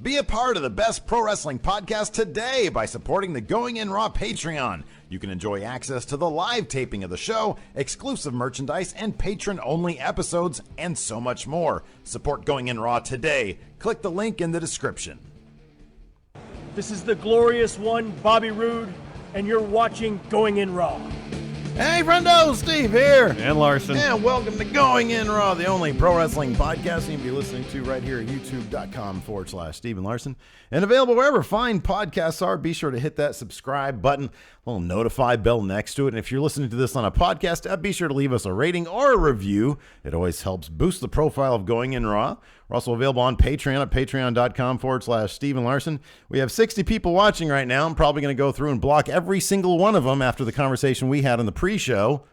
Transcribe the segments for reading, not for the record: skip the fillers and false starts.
Be a part of the best pro wrestling podcast today by supporting the Going In Raw Patreon. You can enjoy access to the live taping of the show, exclusive merchandise, and patron-only episodes, and so much more. Support Going In Raw today. Click the link in the description. This is the glorious one, Bobby Roode, and you're watching Going In Raw. Hey, friendo, Steve here. And Larson. And welcome to Going In Raw, the only pro wrestling podcast you can be listening to right here at youtube.com/Steve and Larson. And available wherever fine podcasts are. Be sure to hit that subscribe button, little notify bell next to it. And if you're listening to this on a podcast app, be sure to leave us a rating or a review. It always helps boost the profile of Going In Raw. We're also available on Patreon at patreon.com/Steve and Larson. We have 60 people watching right now. I'm probably going to go through and block every single one of them after the conversation we had in the pre-show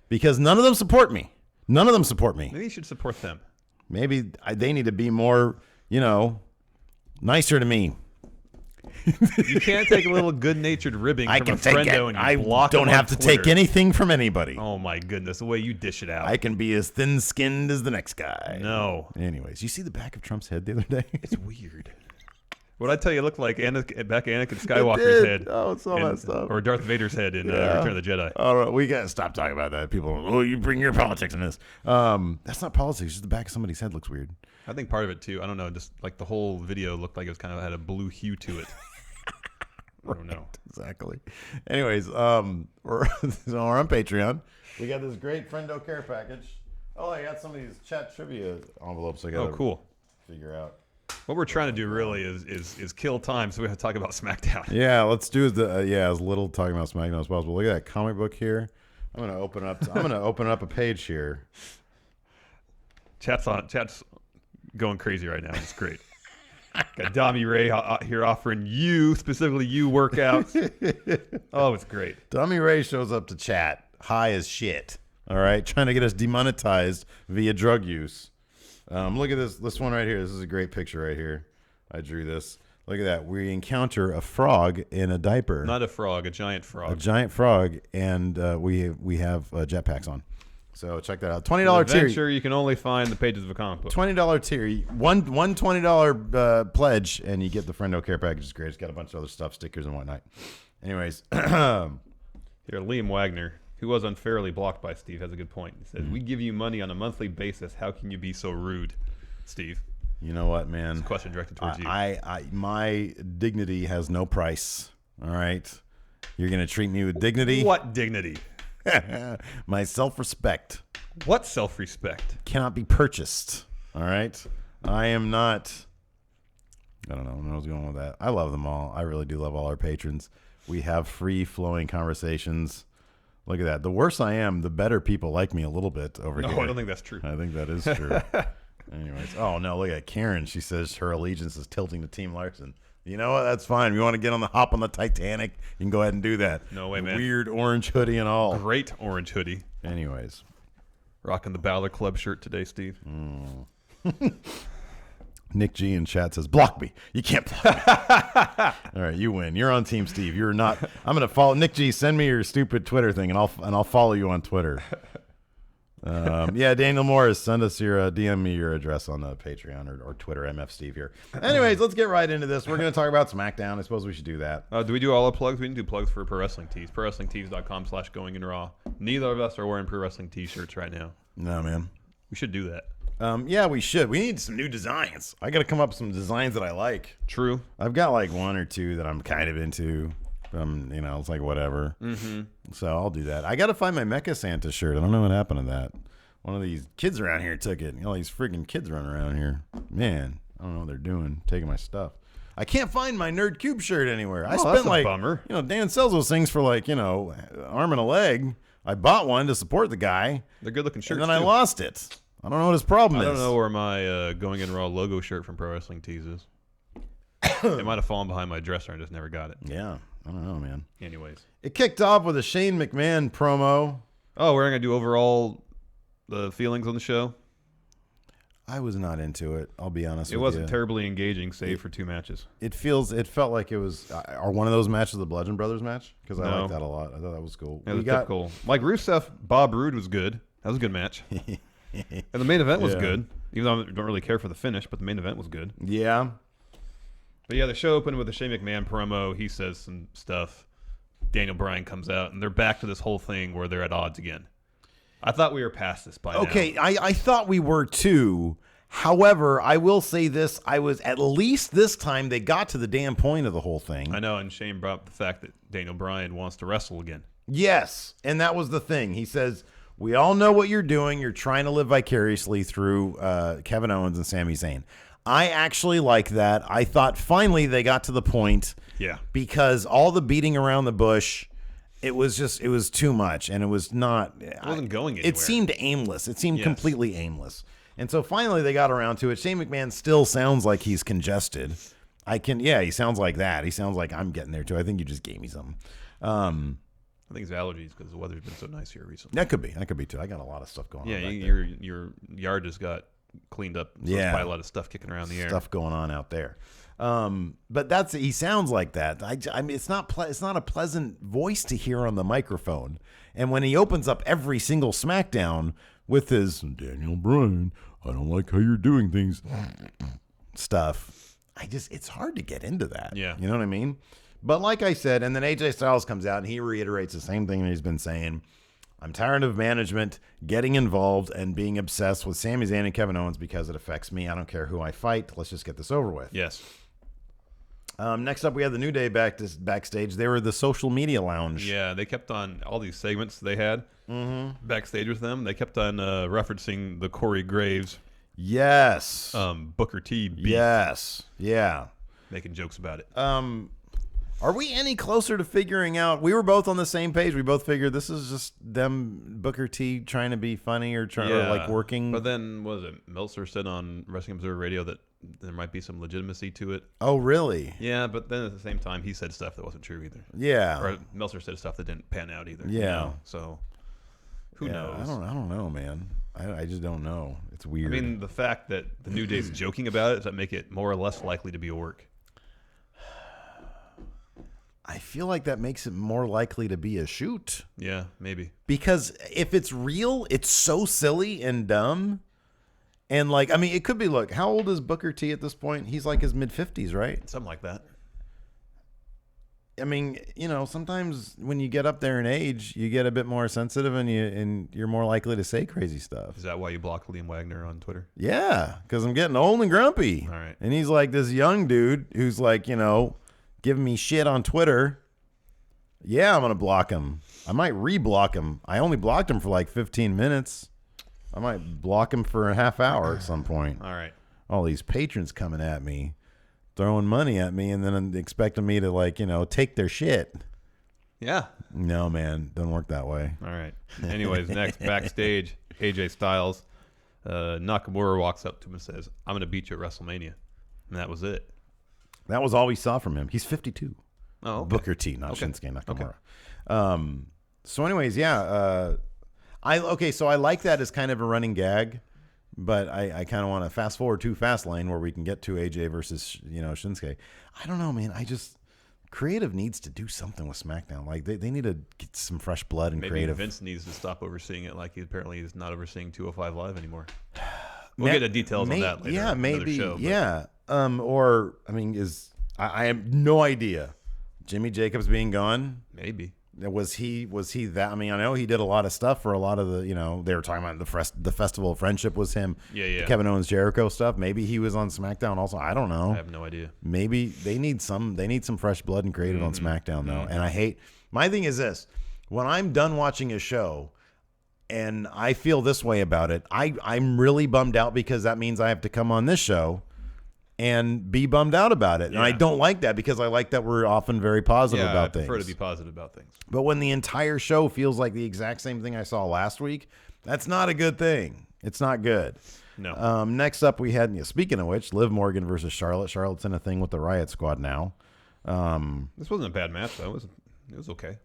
because none of them support me. None of them support me. Maybe you should support them. Maybe they need to be more, nicer to me. You can't take a little good-natured ribbing from a friendo and you block don't them on have to Twitter. take anything from anybody. Oh, my goodness. The way you dish it out. I can be as thin-skinned as the next guy. No. Anyways, you see the back of Trump's head the other day? It's weird. What I tell you, it looked like back Anakin Skywalker's head. Oh, it's all that stuff. Or Darth Vader's head in Return of the Jedi. Oh, we got to stop talking about that. People, you bring your politics in this. That's not politics. Just the back of somebody's head looks weird. I think part of it, too. I don't know. Just like the whole video looked like it was kind of had a blue hue to it. I don't know. Exactly. Anyways, we're on Patreon. We got this great Friendo care package. Oh, I got some of these chat trivia envelopes I got to cool. figure out. What we're trying to do really is kill time, so we have to talk about SmackDown. Yeah, let's do as little talking about SmackDown as possible. Look at that comic book here. I'm gonna open up a page here. Chat's going crazy right now. It's great. Got Dami Ray out here offering specifically you workouts. Oh, it's great. Dami Ray shows up to chat high as shit. All right, trying to get us demonetized via drug use. Look at this one right here. This is a great picture right here. I drew this. Look at that. We encounter a frog in a diaper. Not a frog, a giant frog. A giant frog, and we have jetpacks on. So check that out. $20 tier. Sure, you can only find the pages of a comic book. $20 tier. One $20 pledge, and you get the Friendo care package. It's great. It's got a bunch of other stuff, stickers and whatnot. Anyways. Here, Liam Wagner, who was unfairly blocked by Steve, has a good point. He says, we give you money on a monthly basis. How can you be so rude, Steve? You know what, man? It's a question directed towards you. My dignity has no price. All right? You're going to treat me with dignity? What dignity? My self-respect. What self-respect? Cannot be purchased. All right? I am not... I don't know where I was going with that. I love them all. I really do love all our patrons. We have free-flowing conversations. Look at that. The worse I am, the better people like me a little bit over here. No, I don't think that's true. I think that is true. Anyways. Oh, no, look at Karen. She says her allegiance is tilting to Team Larson. You know what? That's fine. If you want to get on the hop on the Titanic, you can go ahead and do that. No way, man. Weird orange hoodie and all. Great orange hoodie. Anyways. Rocking the Balor Club shirt today, Steve. Nick G in chat says, block me. You can't block me. All right, you win. You're on Team Steve. You're not. I'm going to follow. Nick G, send me your stupid Twitter thing, and I'll follow you on Twitter. Yeah, Daniel Morris, send us your DM me your address on the Patreon or Twitter, MF Steve here. Anyways, let's get right into this. We're going to talk about SmackDown. I suppose we should do that. Do we do all the plugs? We can do plugs for Pro Wrestling Tees. ProWrestlingTees.com/GoingInRaw. Neither of us are wearing Pro Wrestling T-shirts right now. No, man. We should do that. Yeah, we should. We need some new designs. I got to come up with some designs that I like. True. I've got like one or two that I'm kind of into. It's like whatever. Mm-hmm. So I'll do that. I got to find my Mecha Santa shirt. I don't know what happened to that. One of these kids around here took it. All these freaking kids running around here. Man, I don't know what they're doing, taking my stuff. I can't find my Nerd Cube shirt anywhere. I spent that's a bummer. Dan sells those things for arm and a leg. I bought one to support the guy. They're good looking shirts. And then I lost it. I don't know what his problem is. I don't know where my Going In Raw logo shirt from Pro Wrestling Tees is. It might have fallen behind my dresser. I just never got it. Yeah, I don't know, man. Anyways. It kicked off with a Shane McMahon promo. Oh, we're going to do overall the feelings on the show? I was not into it. I'll be honest with you. It wasn't terribly engaging, save for two matches. It felt like it was one of those matches, the Bludgeon Brothers match, because I liked that a lot. I thought that was cool. It was typical. Like Rusev, Bob Roode was good. That was a good match. And the main event was good, even though I don't really care for the finish, but the main event was good. Yeah. But yeah, the show opened with a Shane McMahon promo. He says some stuff. Daniel Bryan comes out, and they're back to this whole thing where they're at odds again. I thought we were past this by now. Okay, I thought we were too. However, I will say this. I was, at least this time, they got to the damn point of the whole thing. I know, and Shane brought up the fact that Daniel Bryan wants to wrestle again. Yes, and that was the thing. He says, we all know what you're doing. You're trying to live vicariously through Kevin Owens and Sami Zayn. I actually like that. I thought finally they got to the point. Yeah. Because all the beating around the bush, it was too much, and it was not. It wasn't going anywhere. It seemed aimless. It seemed completely aimless. And so finally they got around to it. Shane McMahon still sounds like he's congested. He sounds like that. He sounds like I'm getting there too. I think you just gave me something. I think it's allergies because the weather's been so nice here recently. That could be too. I got a lot of stuff going on. Yeah, Yeah, your yard just got cleaned up. So there's probably a lot of stuff kicking around the air. Stuff going on out there. But he sounds like that. I mean, it's not a pleasant voice to hear on the microphone. And when he opens up every single Smackdown with his Daniel Bryan, I don't like how you're doing things stuff. It's hard to get into that. Yeah. You know what I mean? But like I said, and then AJ Styles comes out and he reiterates the same thing that he's been saying. I'm tired of management getting involved and being obsessed with Sami Zayn and Kevin Owens because it affects me. I don't care who I fight. Let's just get this over with. Yes. Next up, we had the New Day backstage. They were the social media lounge. Yeah, they kept on all these segments they had backstage with them. They kept on referencing the Corey Graves. Yes. Booker T beef. Yes. Yeah. Making jokes about it. Are we any closer to figuring out? We were both on the same page. We both figured this is just them, Booker T, trying to be funny or working. But then, what was it? Meltzer said on Wrestling Observer Radio that there might be some legitimacy to it. Oh, really? Yeah, but then at the same time, he said stuff that wasn't true either. Yeah. Or Meltzer said stuff that didn't pan out either. Yeah. You know? So, who knows? I don't know, man. I just don't know. It's weird. I mean, the fact that the New Day's joking about it, does that make it more or less likely to be a work? I feel like that makes it more likely to be a shoot. Yeah, maybe. Because if it's real, it's so silly and dumb. And it could be, look, how old is Booker T at this point? He's like his mid-50s, right? Something like that. I mean, sometimes when you get up there in age, you get a bit more sensitive and you're more likely to say crazy stuff. Is that why you blocked Liam Wagner on Twitter? Yeah, because I'm getting old and grumpy. All right. And he's like this young dude who's giving me shit on Twitter. Yeah, I'm going to block him. I might re-block him. I only blocked him for like 15 minutes. I might block him for a half hour at some point. All right. All these patrons coming at me, throwing money at me, and then expecting me to take their shit. Yeah. No, man. Doesn't work that way. All right. Anyways, next, backstage, AJ Styles. Nakamura walks up to him and says, I'm going to beat you at WrestleMania. And that was it. That was all we saw from him. He's 52. Oh, okay. Booker T, not Shinsuke Nakamura. Okay. So anyways, yeah. So I like that as kind of a running gag, but I kind of want to fast forward to FASTLANE where we can get to AJ versus, Shinsuke. I don't know, man. Creative needs to do something with SmackDown. Like they need to get some fresh blood and Maybe creative. Vince needs to stop overseeing it like he apparently is not overseeing 205 Live anymore. We'll get the details on that later. Yeah, maybe. Show, yeah. I have no idea. Jimmy Jacobs being gone. Maybe. Was he that? I mean, I know he did a lot of stuff for a lot of the, they were talking about the Festival of Friendship was him. Yeah. The Kevin Owens Jericho stuff. Maybe he was on SmackDown also. I don't know. I have no idea. Maybe they need some fresh blood and creative on SmackDown though. And my thing is this, when I'm done watching a show and I feel this way about it, I'm really bummed out because that means I have to come on this show and be bummed out about it. And I don't like that because I like that we're often very positive about things. I prefer to be positive about things. But when the entire show feels like the exact same thing I saw last week, that's not a good thing. It's not good. No. Next up, we had, speaking of which, Liv Morgan versus Charlotte. Charlotte's in a thing with the Riot Squad now. This wasn't a bad match, though. It was okay.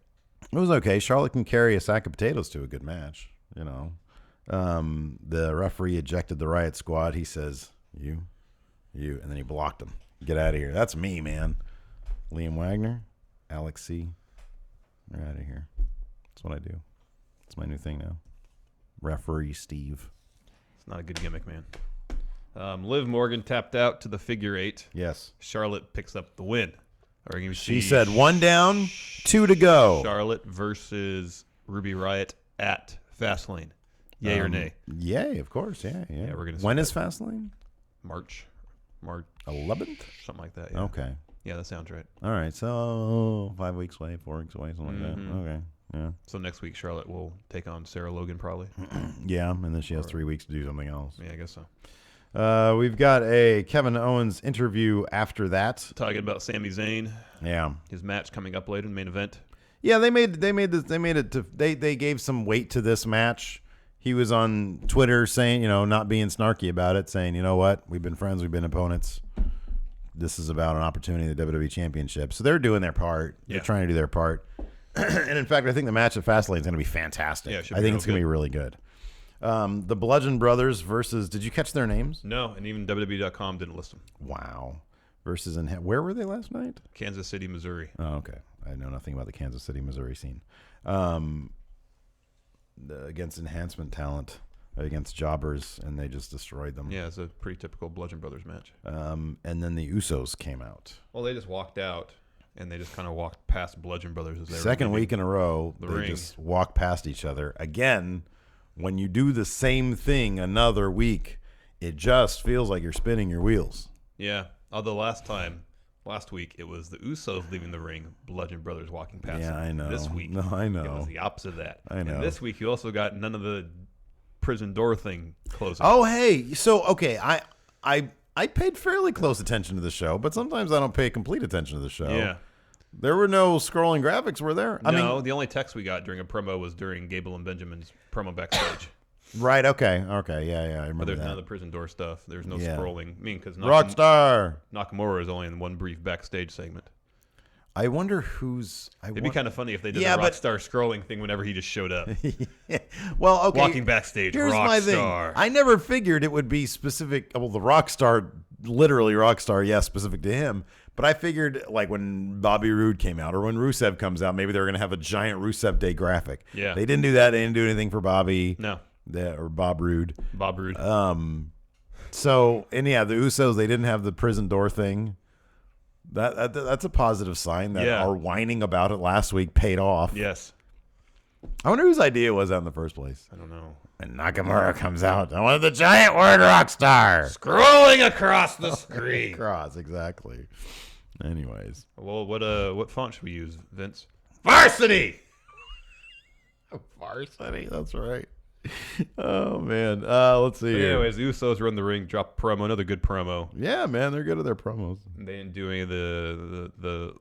It was okay. Charlotte can carry a sack of potatoes to a good match, The referee ejected the Riot Squad. He says, you, and then he blocked him. Get out of here. That's me, man. Liam Wagner, Alex C. We're out of here. That's what I do. It's my new thing now. Referee Steve. It's not a good gimmick, man. Liv Morgan tapped out to the figure 8. Yes. Charlotte picks up the win. Are you gonna She see said 1 down, 2 to go. Charlotte versus Ruby Riott at FASTLANE. Yay or nay? Yay, of course. Yeah. Yeah, we're gonna see When that. is Fastlane? March 11th? something like that. Yeah. Okay. Yeah, that sounds right. All right. So 5 weeks away, 4 weeks away, something like that. Okay. Yeah. So next week Charlotte will take on Sarah Logan probably. Yeah, and then she has 3 weeks to do something else. Yeah, I guess so. We've got a Kevin Owens interview after that. Talking about Sami Zayn. Yeah. His match coming up later in the main event. Yeah, they gave some weight to this match. He was on Twitter saying, not being snarky about it, saying, you know what, we've been friends, we've been opponents. This is about an opportunity at the WWE Championship. So they're doing their part. Yeah. They're trying to do their part. And in fact, I think the match at Fastlane is going to be fantastic. Yeah, it should I be think real it's going to be really good. The Bludgeon Brothers versus, did you catch their names? No, and even WWE.com didn't list them. Wow. Versus, where were they last night? Kansas City, Missouri. Oh, okay. I know nothing about the Kansas City, Missouri scene. Against enhancement talent, against jobbers, and they just destroyed them. Yeah, it's a pretty typical Bludgeon Brothers match. And then the Usos came out. Well, they just walked out, and they just kind of walked past Bludgeon Brothers as they were Second leaving week in a row, the they ring. just walk past each other. Again, when you do the same thing another week, it just feels like you're spinning your wheels. Yeah, although last week, it was the Usos leaving the ring, Bludgeon Brothers walking past Yeah, them. I know. This week, No, I know. it was the opposite of that. I know. And this week, you also got none of the prison door thing closing. Oh, hey. So, okay, I paid fairly close attention to the show, but sometimes I don't pay complete attention to the show. Yeah. There were no scrolling graphics, were there? No, the only text we got during a promo was during Gable and Benjamin's promo backstage. Right, okay, yeah, I But remember there's that. none of the prison door stuff. There's no Yeah. scrolling. I mean, because Rockstar! Nakamura is only in one brief backstage segment. I wonder who's... It'd be kind of funny if they did Yeah, the but- Rockstar scrolling thing whenever he just showed up. Well, okay. Walking backstage, Here's my thing. Rockstar. I never figured it would be specific. Well, the Rockstar, literally Rockstar, yes, specific to him. But I figured, like, when Bobby Roode came out or when Rusev comes out, maybe they were going to have a giant Rusev Day graphic. Yeah. They didn't do that. They didn't do anything for Bobby. No. Or Bob Roode. Bob Roode. So, and yeah, the Usos, they didn't have the prison door thing. That's a positive sign that Yeah. our whining about it last week paid off. Yes. I wonder whose idea was that in the first place. I don't know. And Nakamura comes out. I wanted the giant word Rockstar. Scrolling across the screen. Cross, exactly. Anyways. Well, what font should we use, Vince? Varsity! Varsity, that's right. Oh, man. Let's see here. Anyways, the Usos run the ring, drop a promo, another good promo. Yeah, man, they're good at their promos. They didn't do any of the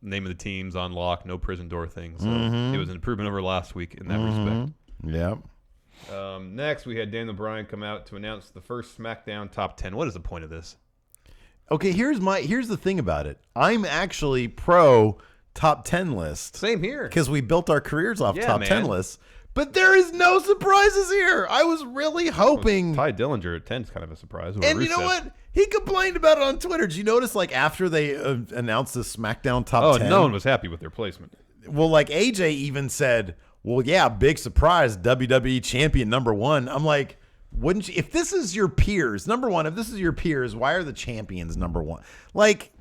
name of the teams on lock, no prison door thing. So it was an improvement over last week in that respect. Yep. Next, we had Daniel Bryan come out to announce the first SmackDown top 10. What is the point of this? Okay, here's the thing about it. I'm actually pro top 10 list. Same here. Because we built our careers off Yeah, top man. 10 lists. But there is no surprises here. I was really hoping. Ty Dillinger at 10 is kind of a surprise. over And you know Rusev. what? He complained about it on Twitter. Did you notice, like, after they announced the SmackDown top Oh, 10? no one was happy with their placement. Well, like, AJ even said, well, yeah, big surprise, WWE champion #1. I'm like, wouldn't you? If this is your peers, #1, if this is your peers, why are the champions #1? Like,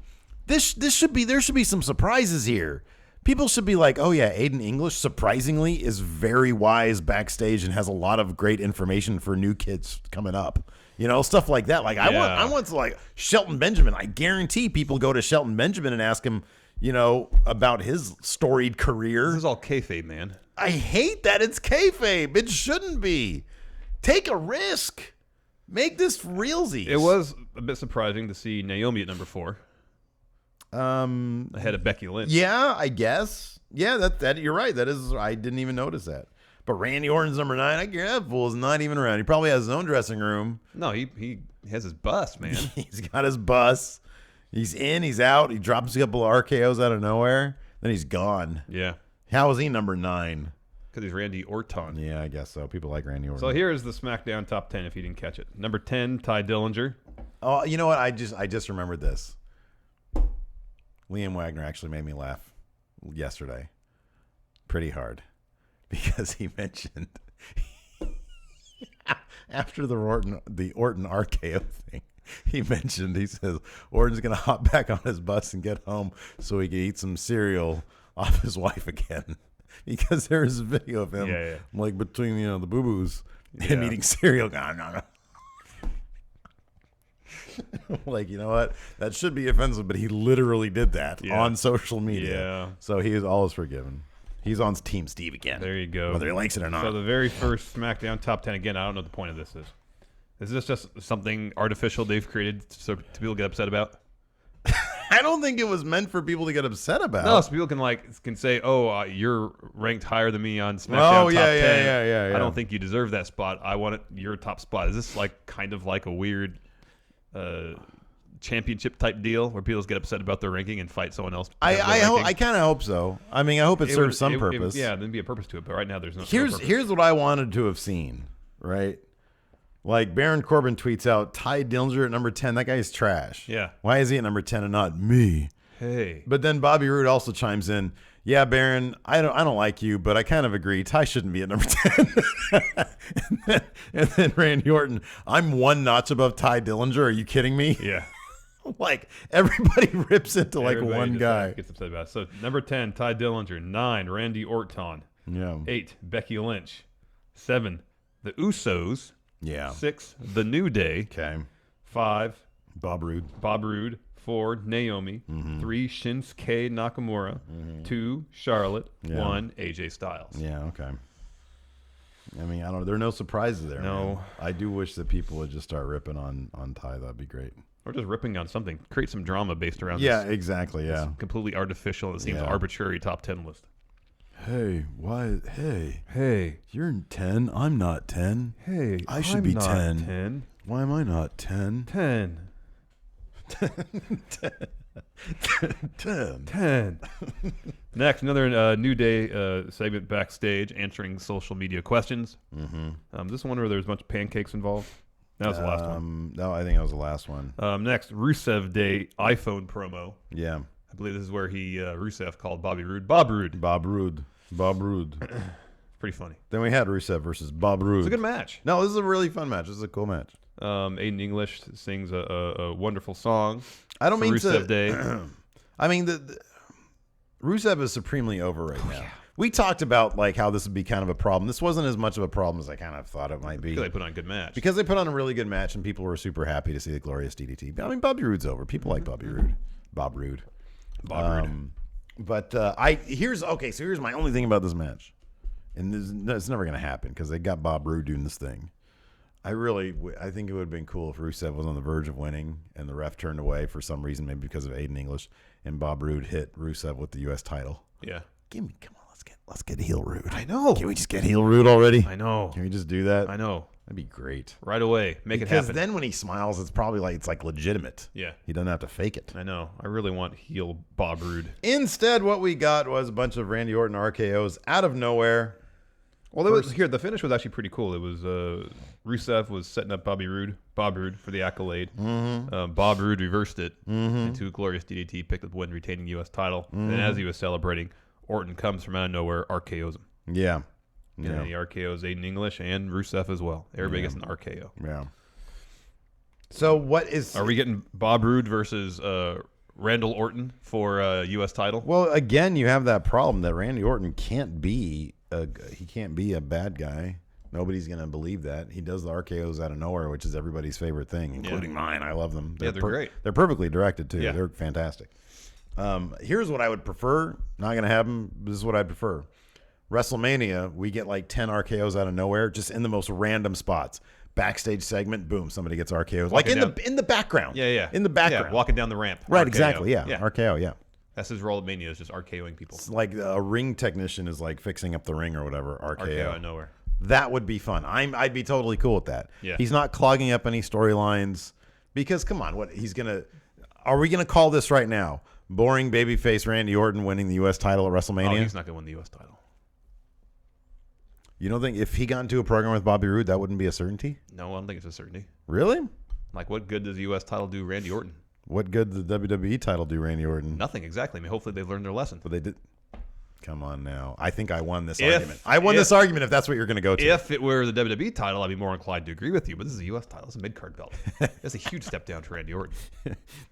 there should be some surprises here. People should be like, oh, yeah, Aiden English, surprisingly, is very wise backstage and has a lot of great information for new kids coming up. You know, stuff like that. Like, I want to, like, Shelton Benjamin. I guarantee people go to Shelton Benjamin and ask him, about his storied career. This is all kayfabe, man. I hate that it's kayfabe. It shouldn't be. Take a risk. Make this realsies. It was a bit surprising to see Naomi at number 4. Ahead of Becky Lynch. Yeah, I guess. Yeah, that you're right. That is, I didn't even notice that. But Randy Orton's #9. I guarantee that fool is not even around. He probably has his own dressing room. No, he has his bust, man. He's got his bus. He's in, he's out. He drops a couple of RKOs out of nowhere. Then he's gone. Yeah. How is he #9? Because he's Randy Orton. Yeah, I guess so. People like Randy Orton. So here's the SmackDown top 10 if you didn't catch it. Number 10, Ty Dillinger. Oh, you know what? I just remembered this. Liam Wagner actually made me laugh yesterday pretty hard because he mentioned After the Orton RKO thing, he says Orton's going to hop back on his bus and get home so he can eat some cereal off his wife again. Because there's a video of him like between the boo-boos him eating cereal. No. Like, you know what? That should be offensive, but he literally did that on social media. Yeah. So he is always forgiven. He's on Team Steve again. There you go. Whether he likes it or not. So the very first SmackDown top 10, again, I don't know what the point of this is. Is this just something artificial they've created so people get upset about? I don't think it was meant for people to get upset about. No, so people can say, "Oh, you're ranked higher than me on SmackDown top 10. Yeah. I don't think you deserve that spot. I want your top spot." Is this like kind of like a weird championship type deal where people get upset about their ranking and fight someone else? I kind of hope so. I mean, I hope it serves some purpose. There'd be a purpose to it, but right now there's no. Here's what I wanted to have seen. Right. Like Baron Corbin tweets out, Ty Dillinger at number 10. That guy's trash. Yeah. Why is he at number 10 and not me? Hey. But then Bobby Roode also chimes in, yeah, Baron, I don't like you, but I kind of agree. Ty shouldn't be at number 10. and then Randy Orton, I'm one notch above Ty Dillinger. Are you kidding me? Yeah. Like everybody rips into like one guy. Gets upset about it. So number 10, Ty Dillinger. 9, Randy Orton. Yeah. 8, Becky Lynch. 7, the Usos. Yeah. 6, The New Day. Okay. 5, Bob Roode. 4, Naomi. 3, Shinsuke Nakamura. 2, Charlotte. 1, AJ Styles. Yeah, okay. I mean, I don't know. There are no surprises there. No. Man. I do wish that people would just start ripping on Ty. That'd be great. Or just ripping on something. Create some drama based around this. Exactly. Yeah. Completely artificial. It seems arbitrary top 10 list. Hey, why? Hey. You're 10. I'm not 10. Hey, I should be 10. 10. Why am I not 10? 10. 10. Next, another New Day segment backstage answering social media questions. This one where there's a bunch of pancakes involved. That was the last one. No, I think that was the last one. Next, Rusev Day iPhone promo. Yeah. I believe this is where Rusev called Bobby Roode Bob Roode. Pretty funny. Then we had Rusev versus Bob Roode. It's a good match. No, this is a really fun match. This is a cool match. Aiden English sings a wonderful song. I don't mean Rusev to. Day. I mean, the Rusev is supremely over right now. Yeah. We talked about like how this would be kind of a problem. This wasn't as much of a problem as I kind of thought it might be. Because they put on a good match. Because they put on a really good match, and people were super happy to see the glorious DDT. I mean, Bobby Roode's over. People like Bobby Roode. Bob Roode. But here's my only thing about this match, and it's never going to happen because they got Bob Roode doing this thing. I think it would have been cool if Rusev was on the verge of winning and the ref turned away for some reason, maybe because of Aiden English, and Bob Roode hit Rusev with the U.S. title. Yeah. Come on, let's get heel Roode. I know. Can we just get heel Roode already? I know. Can we just do that? I know. That'd be great. Right away. Make it happen. Because then when he smiles, it's probably like legitimate. Yeah. He doesn't have to fake it. I know. I really want heel Bob Roode. Instead, what we got was a bunch of Randy Orton RKOs out of nowhere. Well, the finish was actually pretty cool. It was Rusev was setting up Bob Roode for the accolade. Bob Roode reversed it into a glorious DDT, picked up the win, retaining U.S. title. And as he was celebrating, Orton comes from out of nowhere, RKOs him. Yeah. And then he RKOs Aiden English and Rusev as well. Everybody gets an RKO. Yeah. So are we getting Bob Roode versus Randall Orton for U.S. title? Well, again, you have that problem that Randy Orton can't be a bad guy. Nobody's going to believe that. He does the RKOs out of nowhere, which is everybody's favorite thing, including mine. I love them. They're great. They're perfectly directed, too. Yeah. They're fantastic. Here's what I would prefer. Not going to happen. This is what I prefer. WrestleMania, we get like 10 RKOs out of nowhere, just in the most random spots. Backstage segment, boom, somebody gets RKOs. Like in the background. Yeah. In the background. Yeah, walking down the ramp. Right, RKO. exactly. Yeah. RKO, yeah. That's his role at Mania, is just RKOing people. It's like a ring technician is like fixing up the ring or whatever. RKO out of nowhere. That would be fun. I'd be totally cool with that. Yeah. He's not clogging up any storylines because come on, are we gonna call this right now? Boring babyface Randy Orton winning the U.S. title at WrestleMania? Oh, he's not gonna win the U.S. title. You don't think if he got into a program with Bobby Roode, that wouldn't be a certainty? No, I don't think it's a certainty. Really? Like, what good does the U.S. title do Randy Orton? What good did the WWE title do Randy Orton? Nothing, exactly. I mean, hopefully they've learned their lesson. But they did. Come on now. I think I won this argument. I won this argument if that's what you're going to go to. If it were the WWE title, I'd be more inclined to agree with you. But this is a U.S. title. It's a mid-card belt. That's a huge step down for Randy Orton.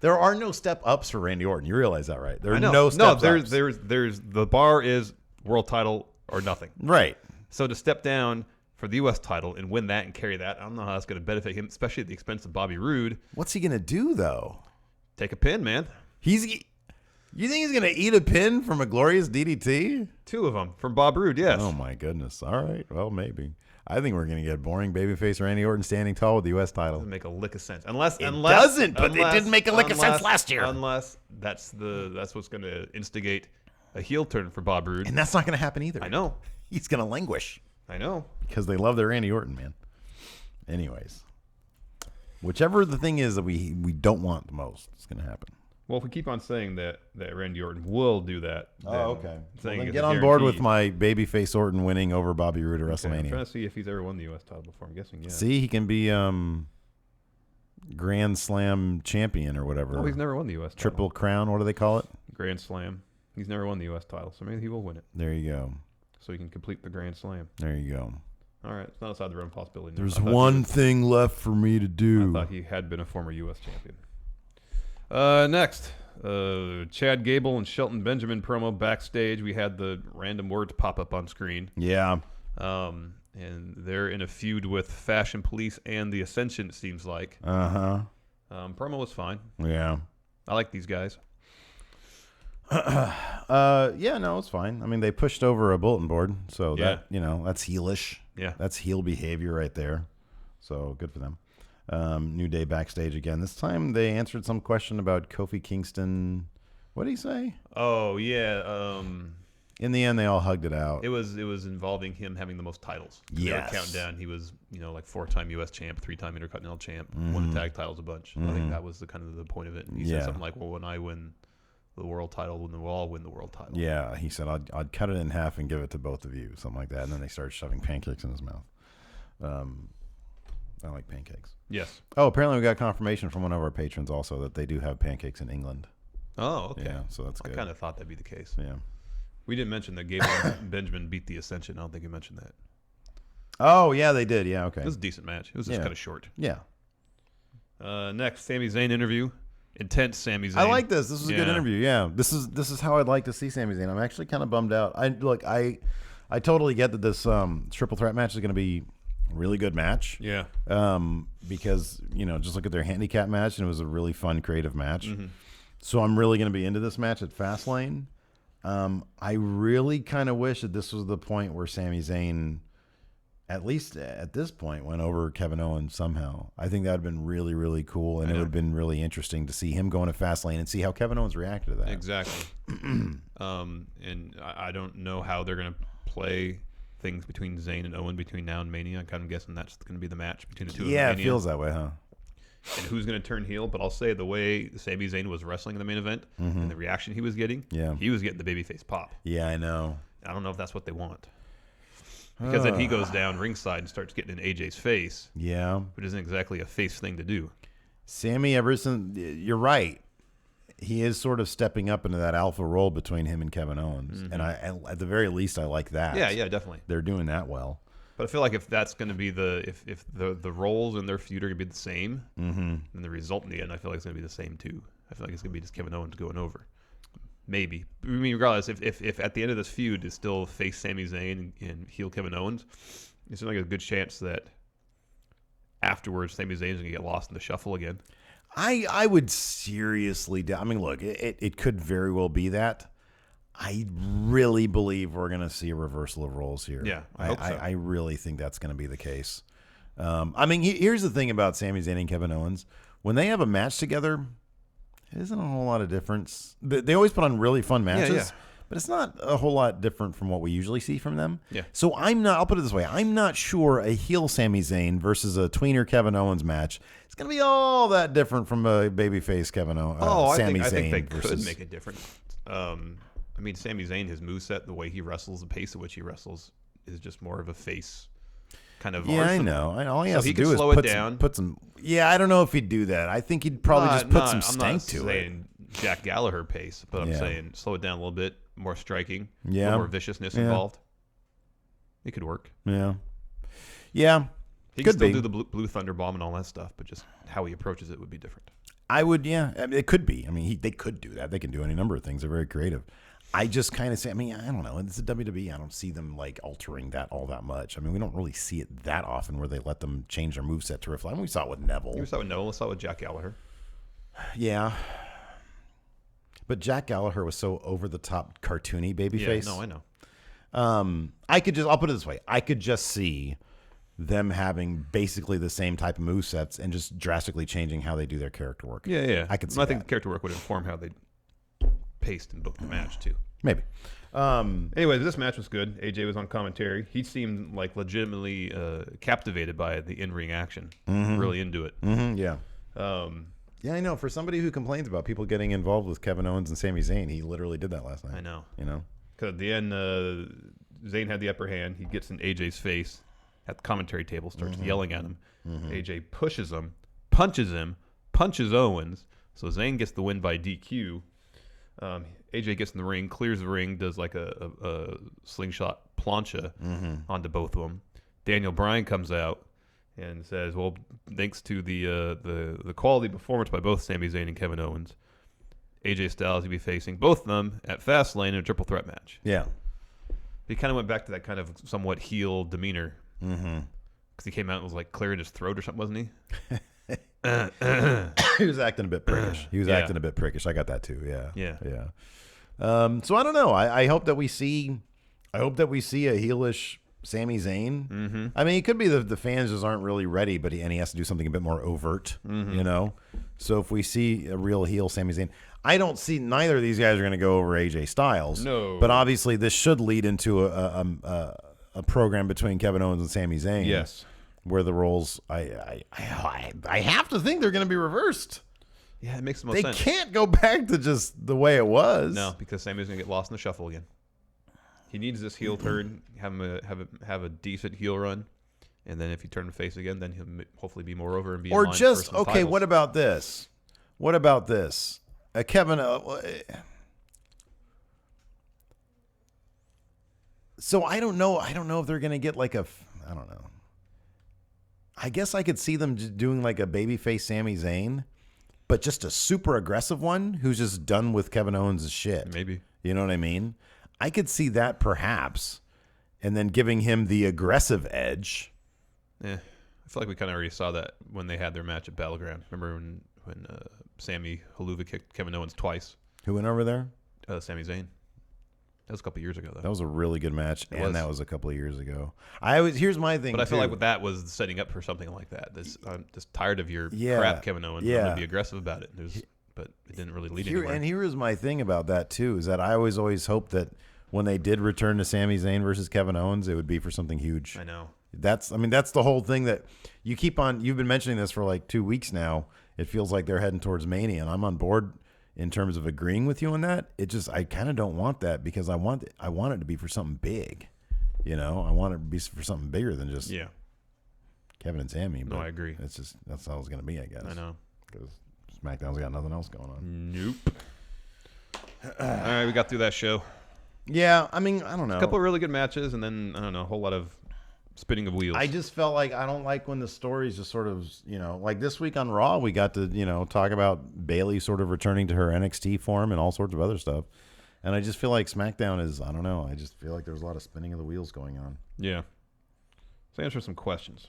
There are no step-ups for Randy Orton. You realize that, right? There are no step-ups. There's the bar is world title or nothing. Right. So to step down for the U.S. title and win that and carry that, I don't know how that's going to benefit him, especially at the expense of Bobby Roode. What's he going to do, though? Take a pin, man. You think he's going to eat a pin from a glorious DDT? 2 of them from Bob Roode, yes. Oh, my goodness. All right. Well, maybe. I think we're going to get boring babyface Randy Orton standing tall with the U.S. title. Doesn't make a lick of sense. Unless it didn't make a lick of sense last year. Unless that's what's going to instigate a heel turn for Bob Roode. And that's not going to happen either. I know. He's going to languish. I know. Because they love their Randy Orton, man. Anyways. Whichever the thing is that we don't want the most, it's going to happen. Well, if we keep on saying that Randy Orton will do that, okay. Well, then get on board with my babyface Orton winning over Bobby Roode at WrestleMania. I'm trying to see if he's ever won the U.S. title before. I'm guessing, yeah. See, he can be Grand Slam champion or whatever. Oh, he's never won the U.S. title. Triple Crown, what do they call it? Grand Slam. He's never won the U.S. title, so maybe he will win it. There you go. So he can complete the Grand Slam. There you go. All right, it's not outside the realm of possibility. There's one thing left for me to do. I thought he had been a former U.S. champion. Next, Chad Gable and Shelton Benjamin promo backstage. We had the random words pop up on screen. Yeah. And they're in a feud with Fashion Police and the Ascension, it seems like. Uh-huh. Promo was fine. Yeah. I like these guys. Yeah, no, it's fine. I mean, they pushed over a bulletin board, so that, that's heelish. Yeah. That's heel behavior right there. So good for them. New Day backstage again. This time they answered some question about Kofi Kingston. What did he say? Oh, yeah. In the end, they all hugged it out. It was involving him having the most titles. Yes. They were counting down. He was, like 4-time U.S. champ, 3-time Intercontinental champ, won the tag titles a bunch. I think that was the kind of the point of it. He said something like, well, when I win the world title, then we'll all win the world title. Yeah, he said, I'd cut it in half and give it to both of you, something like that. And then they started shoving pancakes in his mouth. I like pancakes. Yes. Oh, apparently we got confirmation from one of our patrons also that they do have pancakes in England. Oh, okay. Yeah, so that's good. I kind of thought that'd be the case. Yeah. We didn't mention that Gable and Benjamin beat the Ascension. I don't think we mentioned that. Oh, yeah, they did. Yeah, okay. It was a decent match. It was just kind of short. Yeah. Next, Sami Zayn interview. Intense Sami Zayn. I like this. This was a good interview. Yeah. This is how I'd like to see Sami Zayn. I'm actually kind of bummed out. I totally get that this triple threat match is going to be a really good match. Yeah. Because, just look at their handicap match, and it was a really fun, creative match. Mm-hmm. So I'm really going to be into this match at FASTLANE. I really kind of wish that this was the point where Sami Zayn, at least at this point, went over Kevin Owens somehow. I think that would have been really, really cool, and it would have been really interesting to see him go into FASTLANE and see how Kevin Owens reacted to that. Exactly. And I don't know how they're going to play things between Zayn and Owen between now and Mania. I'm kind of guessing that's going to be the match between the two of them. Yeah, it feels that way, huh? And who's going to turn heel? But I'll say the way Sami Zayn was wrestling in the main event and the reaction he was getting, he was getting the babyface pop. Yeah, I know. I don't know if that's what they want. Because then he goes down ringside and starts getting in AJ's face. Yeah. Which isn't exactly a face thing to do. Sammy, ever since, you're right. He is sort of stepping up into that alpha role between him and Kevin Owens. And at the very least, I like that. Yeah, definitely. They're doing that well. But I feel like if that's going to be if the roles in their feud are going to be the same, then the result in the end, I feel like it's going to be the same too. I feel like it's going to be just Kevin Owens going over. Maybe. I mean, regardless, if at the end of this feud is still face Sami Zayn and heel Kevin Owens, it seems like a good chance that afterwards Sami Zayn's going to get lost in the shuffle again. I would seriously doubt. I mean, look, it could very well be that. I really believe we're going to see a reversal of roles here. Yeah, I hope so. I really think that's going to be the case. I mean, here's the thing about Sami Zayn and Kevin Owens. When they have a match together, it isn't a whole lot of difference. They always put on really fun matches, but it's not a whole lot different from what we usually see from them. Yeah. So I'll put it this way. I'm not sure a heel Sami Zayn versus a tweener Kevin Owens match is going to be all that different from a babyface Kevin Owens. I think they could make it different. I mean, Sami Zayn, his moveset, the way he wrestles, the pace at which he wrestles is just more of a face kind of arsenal. I know. All he has to do is slow it down. Put some. Yeah, I don't know if he'd do that. I think he'd probably just put some stank to it. I'm not saying Jack Gallagher pace, but I'm saying slow it down a little bit. more striking, Yeah. a little more viciousness involved. It could work. Yeah. He Could can still be. do the blue thunder bomb and all that stuff, but just how he approaches it would be different. I would, yeah. I mean, it could be. I mean, they could do that. They can do any number of things. They're very creative. I just kind of say, I mean, I don't know. It's a WWE. I don't see them like altering that all that much. I mean, we don't really see it that often where they let them change their moveset to reflect. I mean, we saw it with Neville. We saw it with Neville. We saw it with Jack Gallagher. Yeah. But Jack Gallagher was so over the top cartoony babyface. Yeah, no, I know. I'll put it this way. I could just see them having basically the same type of movesets and just drastically changing how they do their character work. Yeah. I could see I think that. the character work would inform how they paced and booked the match, too. Maybe. Anyway, this match was good. AJ was on commentary. He seemed like legitimately captivated by the in-ring action. Really into it. Yeah. Yeah, I know. For somebody who complains about people getting involved with Kevin Owens and Sami Zayn, he literally did that last night. I know. You know? Because at the end, Zayn had the upper hand. He gets in AJ's face at the commentary table, starts yelling at him. AJ pushes him, punches Owens. So Zayn gets the win by DQ. AJ gets in the ring, clears the ring, does like a slingshot plancha onto both of them. Daniel Bryan comes out and says, well, thanks to the quality performance by both Sami Zayn and Kevin Owens, AJ Styles will be facing both of them at FASTLANE in a triple threat match. Yeah. He kind of went back to that kind of somewhat heel demeanor. Because he came out and was like clearing his throat or something, wasn't he? He was acting a bit prickish. Acting a bit prickish. I got that too. Yeah. So I don't know. I hope that we see a heelish Sami Zayn. I mean, it could be the fans just aren't really ready, but he has to do something a bit more overt, you know? So if we see a real heel Sami Zayn, I don't see neither of these guys are going to go over AJ Styles. No. But obviously this should lead into a program between Kevin Owens and Sami Zayn. Yes. Where the roles, I have to think they're going to be reversed. Yeah, it makes the most sense. They can't go back to just the way it was. No, because Sami's going to get lost in the shuffle again. He needs this heel turn, have a decent heel run, and then if you turn the face again, then he'll hopefully be more over and be in or line just for some okay. titles. What about this? Kevin. So I don't know. I don't know if they're gonna get like I don't know. I guess I could see them just doing like a babyface Sami Zayn, but just a super aggressive one who's just done with Kevin Owens' shit. Maybe. You know what I mean? I could see that perhaps, and then giving him the aggressive edge. Yeah, I feel like we kind of already saw that when they had their match at Battleground. Remember when Sami Haluva kicked Kevin Owens twice? Who went over there? Sami Zayn. That was a couple years ago, though. That was a really good match, was. That was a couple of years ago. Here's my thing. But I feel too. like that was setting up for something like that. I'm just tired of your crap, Kevin Owens. I'm gonna be aggressive about it. But it didn't really lead anywhere. And here is my thing about that too: is that I always hoped that when they did return to Sami Zayn versus Kevin Owens, it would be for something huge. I know. That's the whole thing that you keep on. You've been mentioning this for like 2 weeks now. It feels like they're heading towards Mania, and I'm on board in terms of agreeing with you on that. I kind of don't want that because I want it to be for something big. You know, I want it to be for something bigger than just Kevin and Sami. No, I agree. That's how it's going to be, I guess. I know. Because SmackDown's got nothing else going on. Nope. All right, we got through that show. Yeah, I mean, I don't know. A couple of really good matches, and then, I don't know, a whole lot of spinning of wheels. I just felt like I don't like when the stories just sort of, like this week on Raw, we got to, talk about Bayley sort of returning to her NXT form and all sorts of other stuff. And I just feel like SmackDown is, I don't know, I just feel like there's a lot of spinning of the wheels going on. Yeah. Let's answer some questions.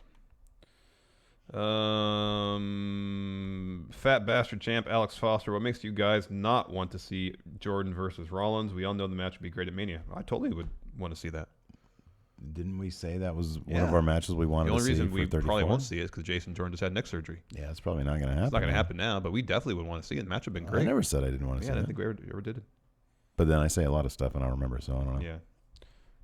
Fat Bastard Champ, Alex Foster, what makes you guys not want to see Jordan versus Rollins? We all know the match would be great at Mania. I totally would want to see that. Didn't we say that was one of our matches we wanted to see? The only reason we 34? probably won't see it is because Jason Jordan just had neck surgery. Yeah, it's probably not going to happen. It's not going to happen now, but we definitely would want to see it. The match would have been great. I never said I didn't want to see it. Yeah, I didn't think we ever did it. But then I say a lot of stuff and I don't remember, so I don't know. Yeah.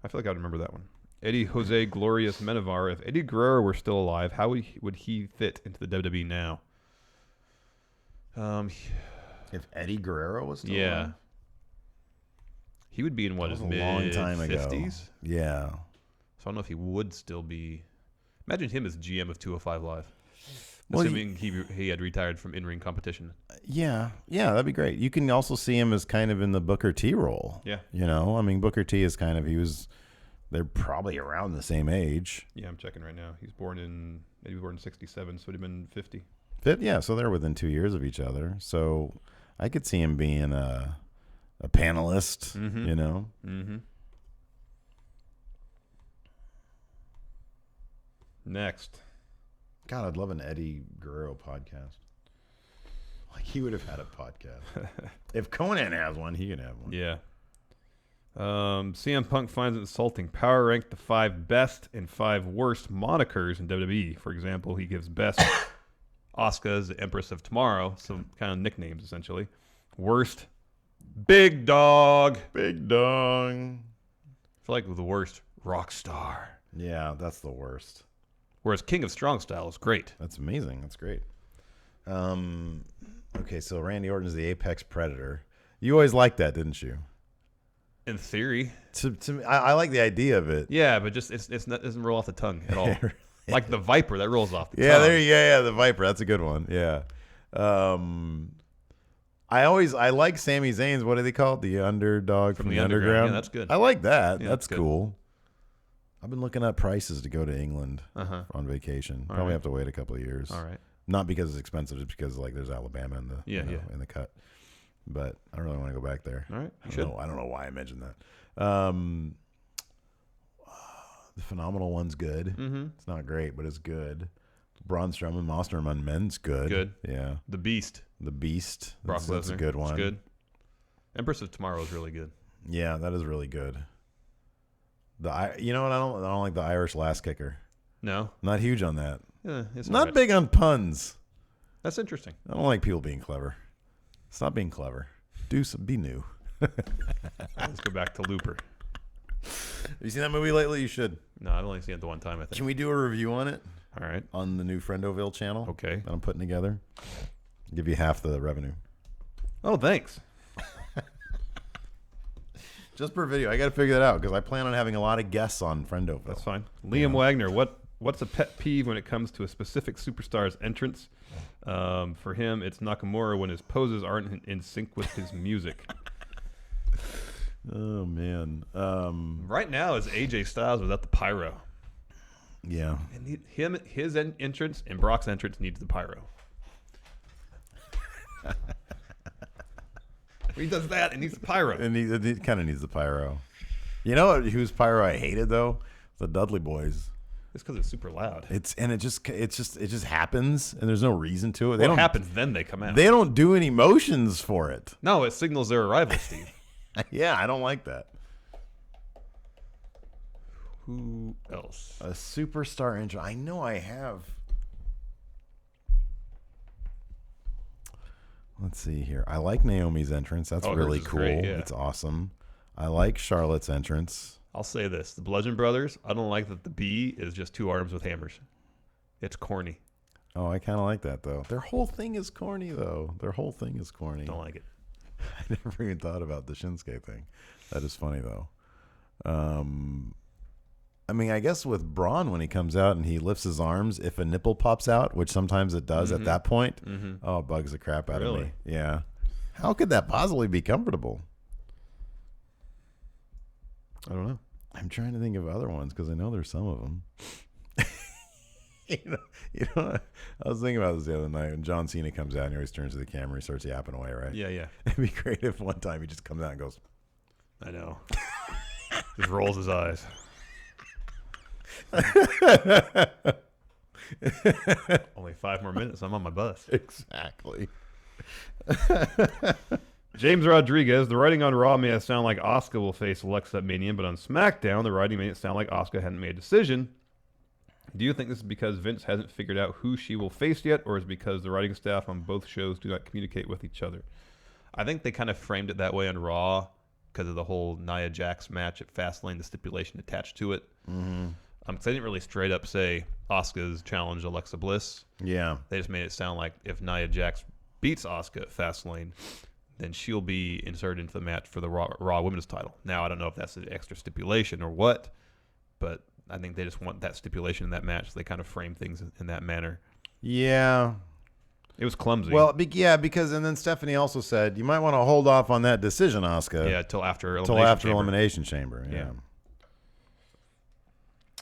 I feel like I would remember that one. Eddie Jose Glorious Menevar, if Eddie Guerrero were still alive, how would he fit into the WWE now? If Eddie Guerrero was still yeah. alive? He would be in what, his mid long time ago. 50s? Yeah. So I don't know if he would still be. Imagine him as GM of 205 Live. Well, Assuming he had retired from in-ring competition. Yeah, that'd be great. You can also see him as kind of in the Booker T role. Yeah. You know, I mean, Booker T is kind of, they're probably around the same age. Yeah, I'm checking right now. He's born in 67, so he'd have been 50. Yeah, so they're within 2 years of each other. So I could see him being a panelist, you know. Mm-hmm. Next. God, I'd love an Eddie Guerrero podcast. Like, he would have had a podcast. If Conan has one, he can have one. Yeah. CM Punk finds it insulting. Power ranked the 5 best and 5 worst monikers in WWE. For example, he gives best Asuka as the Empress of Tomorrow, some kind of nicknames essentially. Worst, Big Dog. Big dog. I feel like the worst, Rockstar. Yeah, that's the worst. Whereas King of Strong Style is great. That's amazing. That's great. Okay, so Randy Orton is the apex predator. You always liked that, didn't you? In theory. To me, I like the idea of it. Yeah, but just it doesn't roll off the tongue at all. Like the Viper that rolls off the tongue. Yeah, the Viper. That's a good one. Yeah. I like Sami Zayn's, what do they call it? The underdog from the underground. Yeah, that's good. I like that. Yeah, that's good. cool. I've been looking up prices to go to England on vacation. All Probably right. have to wait a couple of years. All right. Not because it's expensive, just because like there's Alabama in the in the cut. But I don't really want to go back there. All right. I don't know why I mentioned that. The Phenomenal One's good. Mm-hmm. It's not great, but it's good. Braun Strowman, Monster on Men's good. Good. Yeah. The Beast. The Beast. Brock That's a Lesnar. good one. It's good. Empress of Tomorrow is really good. Yeah, that is really good. You know what? I don't like the Irish Lass Kicker. No. Not huge on that. Yeah, it's Not all right. big on puns. That's interesting. I don't like people being clever. Stop being clever. Be new. Let's go back to Looper. Have you seen that movie lately? You should. No, I've only seen it the one time, I think. Can we do a review on it? All right. On the new Friendoville channel. Okay. That I'm putting together. Give you half the revenue. Oh, thanks. Just per video. I got to figure that out because I plan on having a lot of guests on Friendoville. That's fine. Liam Wagner, what's a pet peeve when it comes to a specific superstar's entrance? For him, it's Nakamura when his poses aren't in sync with his music. Oh, man. Right now is AJ Styles without the pyro. Yeah. And his entrance and Brock's entrance needs the pyro. When he does that, it needs the pyro. And it kind of needs the pyro. You know whose pyro I hated though? The Dudley Boys. It's because it's super loud. It just happens, and there's no reason to it. What happens then they come out. They don't do any motions for it. No, it signals their arrival, Steve. Yeah, I don't like that. Who else? A superstar intro. I know I have. Let's see here. I like Naomi's entrance. That's really hers is cool. great, yeah. It's awesome. I like Charlotte's entrance. I'll say this. The Bludgeon Brothers, I don't like that the B is just 2 arms with hammers. It's corny. Oh, I kind of like that, though. Their whole thing is corny, though. Don't like it. I never even thought about the Shinsuke thing. That is funny, though. I mean, I guess with Braun, when he comes out and he lifts his arms, if a nipple pops out, which sometimes it does at that point, oh, it bugs the crap out of me. Yeah. How could that possibly be comfortable? I don't know. I'm trying to think of other ones because I know there's some of them. you know, I was thinking about this the other night when John Cena comes out and he always turns to the camera and starts yapping away, right? Yeah. It'd be great if one time he just comes out and goes, I know. Just rolls his eyes. Only 5 more minutes. I'm on my bus. Exactly. James Rodriguez, the writing on Raw made it sound like Asuka will face Alexa at Mania, but on SmackDown, the writing made it sound like Asuka hadn't made a decision. Do you think this is because Vince hasn't figured out who she will face yet, or is it because the writing staff on both shows do not communicate with each other? I think they kind of framed it that way on Raw because of the whole Nia Jax match at Fastlane, the stipulation attached to it. Mm-hmm. Because they didn't really straight up say Asuka's challenged Alexa Bliss. Yeah. They just made it sound like if Nia Jax beats Asuka at Fastlane, then she'll be inserted into the match for the Raw Women's title. Now, I don't know if that's an extra stipulation or what, but I think they just want that stipulation in that match. So they kind of frame things in that manner. Yeah. It was clumsy. Well, because and then Stephanie also said you might want to hold off on that decision, Asuka. Yeah, till after Elimination Chamber. Yeah.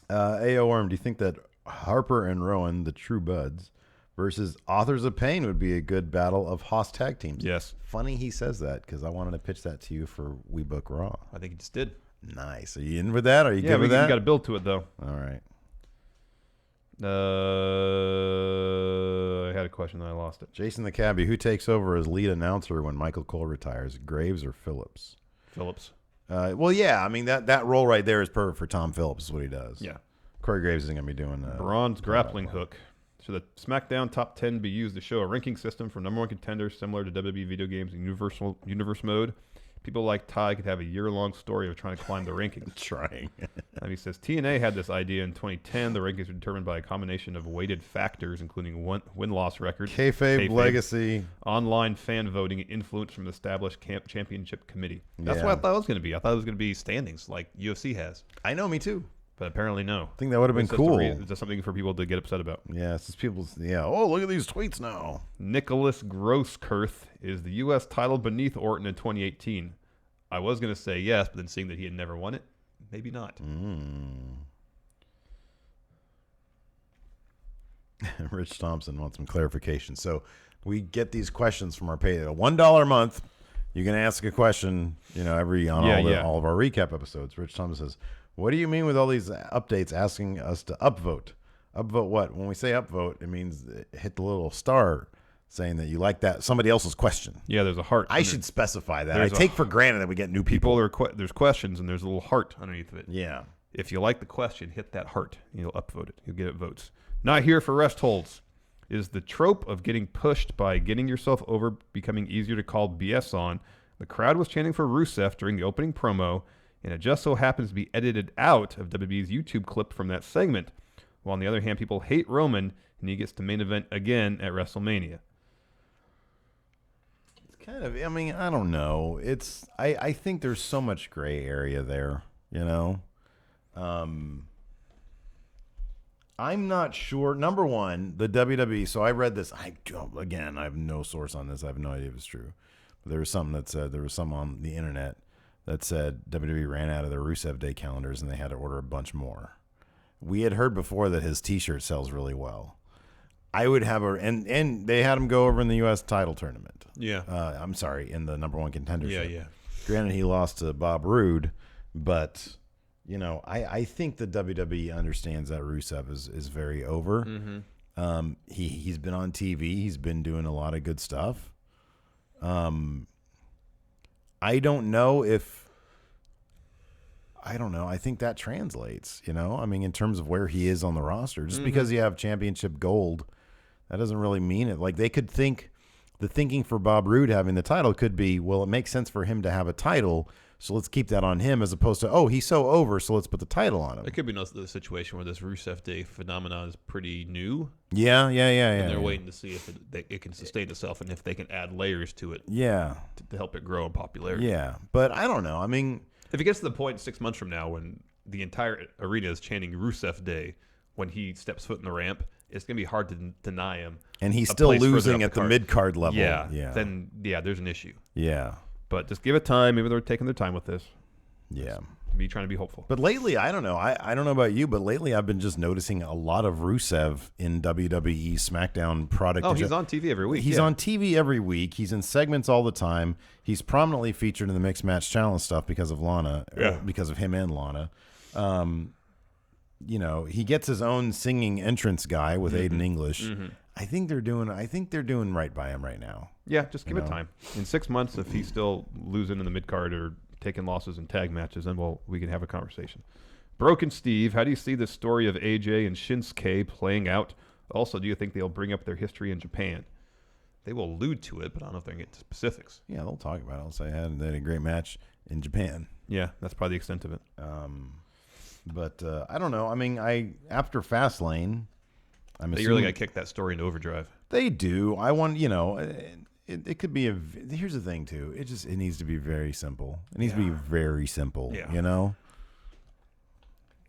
AORM, do you think that Harper and Rowan, the True Buds, versus Authors of Pain would be a good battle of Haas tag teams? Yes. Funny he says that because I wanted to pitch that to you for We Book Raw. I think he just did. Nice. Are you in with that? Are you good with that? We got to build to it, though. All right. I had a question, then I lost it. Jason the Cabbie, who takes over as lead announcer when Michael Cole retires, Graves or Phillips? Phillips. Well, yeah. I mean, that role right there is perfect for Tom Phillips is what he does. Yeah. Corey Graves isn't going to be doing bronze grappling hook. Should the SmackDown top 10 be used to show a ranking system for number one contenders similar to WWE video games in universe mode? People like Ty could have a year-long story of trying to climb the rankings. Trying. And he says, TNA had this idea in 2010. The rankings were determined by a combination of weighted factors, including win-loss records, kayfabe, legacy, online fan voting, and influence from the established championship committee. That's what I thought it was going to be. I thought it was going to be standings like UFC has. I know, me too. But apparently, no. I think that would have been cool. It's just something for people to get upset about. Yeah, it's just people's. Yeah. Oh, look at these tweets now. Nicholas Grosskirth is the U.S. title beneath Orton in 2018. I was going to say yes, but then seeing that he had never won it, maybe not. Rich Thompson wants some clarification. So we get these questions from our pay. $1 a month. You can ask a question, every on all of our recap episodes. Rich Thompson says, "What do you mean with all these updates asking us to upvote? Upvote what? When we say upvote, it means hit the little star." Saying that you like that somebody else's question. Yeah, there's a heart. I should specify that. I take for granted that we get new people. There's questions, and there's a little heart underneath of it. Yeah. If you like the question, hit that heart. You'll upvote it. You'll get it votes. Not here for rest holds. Is the trope of getting pushed by getting yourself over becoming easier to call BS on? The crowd was chanting for Rusev during the opening promo, and it just so happens to be edited out of WWE's YouTube clip from that segment. While on the other hand, people hate Roman, and he gets to main event again at WrestleMania. Kind of. I mean, I don't know. I think there's so much gray area there, I'm not sure. Number one, the WWE. So I read this. I have no source on this. I have no idea if it's true. But there was something that said, there was some on the internet that said WWE ran out of their Rusev Day calendars and they had to order a bunch more. We had heard before that his T-shirt sells really well. I would have and they had him go over in the U.S. title tournament. Yeah. I'm sorry, in the number one contendership. Yeah. Granted, he lost to Bob Roode, but I think the WWE understands that Rusev is very over. Mm-hmm. He's been on TV. He's been doing a lot of good stuff. I don't know. I think that translates. I mean, in terms of where he is on the roster, just because you have championship gold. That doesn't really mean it. Like, they could think, the thinking for Bob Roode having the title could be, well, it makes sense for him to have a title, so let's keep that on him, as opposed to, oh, he's so over, so let's put the title on him. It could be the situation where this Rusev Day phenomenon is pretty new. Yeah. And they're waiting to see if it can sustain itself and if they can add layers to it. Yeah. To help it grow in popularity. Yeah, but I don't know. I mean, if it gets to the point 6 months from now when the entire arena is chanting Rusev Day when he steps foot in the ramp, it's going to be hard to deny him. And he's still losing at the mid-card level. Yeah. Then, there's an issue. Yeah. But just give it time. Maybe they're taking their time with this. Yeah. Be trying to be hopeful. But lately, I don't know. I don't know about you, but lately I've been just noticing a lot of Rusev in WWE SmackDown product. Oh, he's on TV every week. He's on TV every week. He's in segments all the time. He's prominently featured in the Mixed Match Challenge stuff because of Lana. Yeah. Because of him and Lana. He gets his own singing entrance guy with Aiden English. Mm-hmm. I think they're doing right by him right now. Yeah, just give it time. In 6 months, if he's still losing in the mid card or taking losses in tag matches, then we can have a conversation. Broken Steve, how do you see the story of AJ and Shinsuke playing out? Also, do you think they'll bring up their history in Japan? They will allude to it, but I don't know if they're going to get to specifics. Yeah, they'll talk about it. They'll say they had a great match in Japan. Yeah, that's probably the extent of it. But I don't know. I mean, after FASTLANE, they really got to kick that story into overdrive. They do. I want, it could be here's the thing too. It needs to be very simple. It needs to be very simple,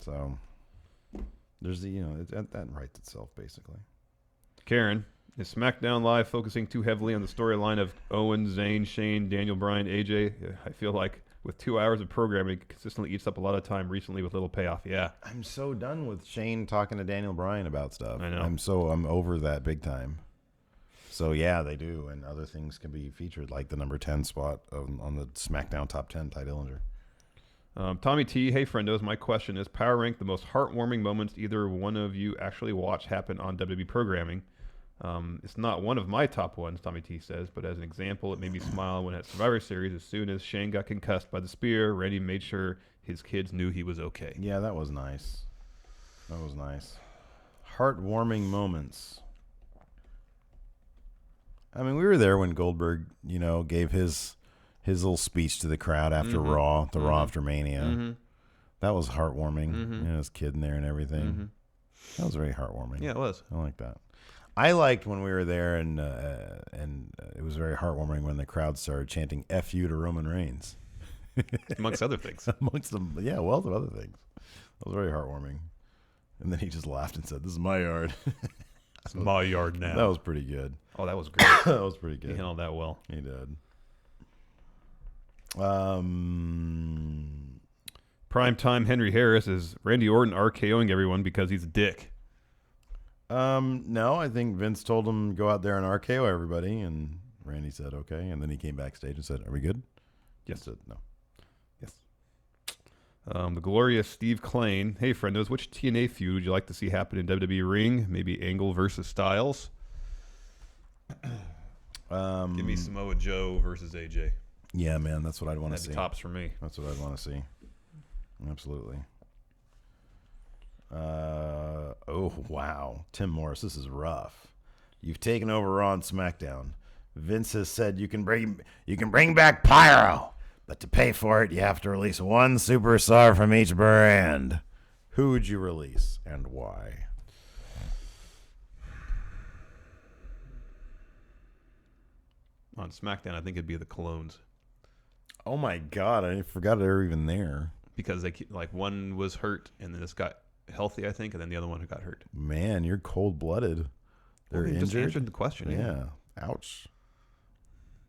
So there's that writes itself basically. Karen, is SmackDown Live focusing too heavily on the storyline of Owen, Zayn, Shane, Daniel Bryan, AJ? I feel like with 2 hours of programming, it consistently eats up a lot of time recently with little payoff. Yeah. I'm so done with Shane talking to Daniel Bryan about stuff. I know. I'm over that big time. So yeah, they do, and other things can be featured, like the number 10 spot on the SmackDown Top 10, Ty Dillinger. Tommy T, hey friendos, my question is, power rank the most heartwarming moments either one of you actually watched happen on WWE programming. It's not one of my top ones, Tommy T says, but as an example, it made me smile when at Survivor Series, as soon as Shane got concussed by the spear, Randy made sure his kids knew he was okay. Yeah, that was nice. That was nice. Heartwarming moments. I mean, we were there when Goldberg, gave his little speech to the crowd after Raw, Raw after Mania. That was heartwarming. His kid in there and everything. That was very heartwarming. Yeah, it was. I like that. I liked when we were there, and it was very heartwarming when the crowd started chanting "F you" to Roman Reigns, amongst other things. Amongst them, yeah, a wealth of other things. That was very heartwarming. And then he just laughed and said, "This is my yard." It's my yard now. That was pretty good. Oh, that was great. That was pretty good. He handled that well. He did. Primetime Henry Harris is Randy Orton RKOing everyone because he's a dick. No, I think Vince told him go out there and RKO everybody, and Randy said okay, and then he came backstage and said, "Are we good?" Yes. I said no. Yes. The glorious Steve Klain. Hey, friendos, which TNA feud would you like to see happen in WWE ring? Maybe Angle versus Styles. Give me Samoa Joe versus AJ. Yeah, man, that's what I'd want to see. Tops for me. That's what I'd want to see. Absolutely. Oh wow, Tim Morris, this is rough. You've taken over Raw and SmackDown. Vince has said you can bring back Pyro, but to pay for it, you have to release one superstar from each brand. Who would you release and why? On SmackDown, I think it'd be the Clones. Oh my God, I forgot they were even there. Because one was hurt and then this got healthy, I think, and then the other one got hurt. Man, you're cold-blooded. They're injured. Just answered the question. Yeah. Ouch.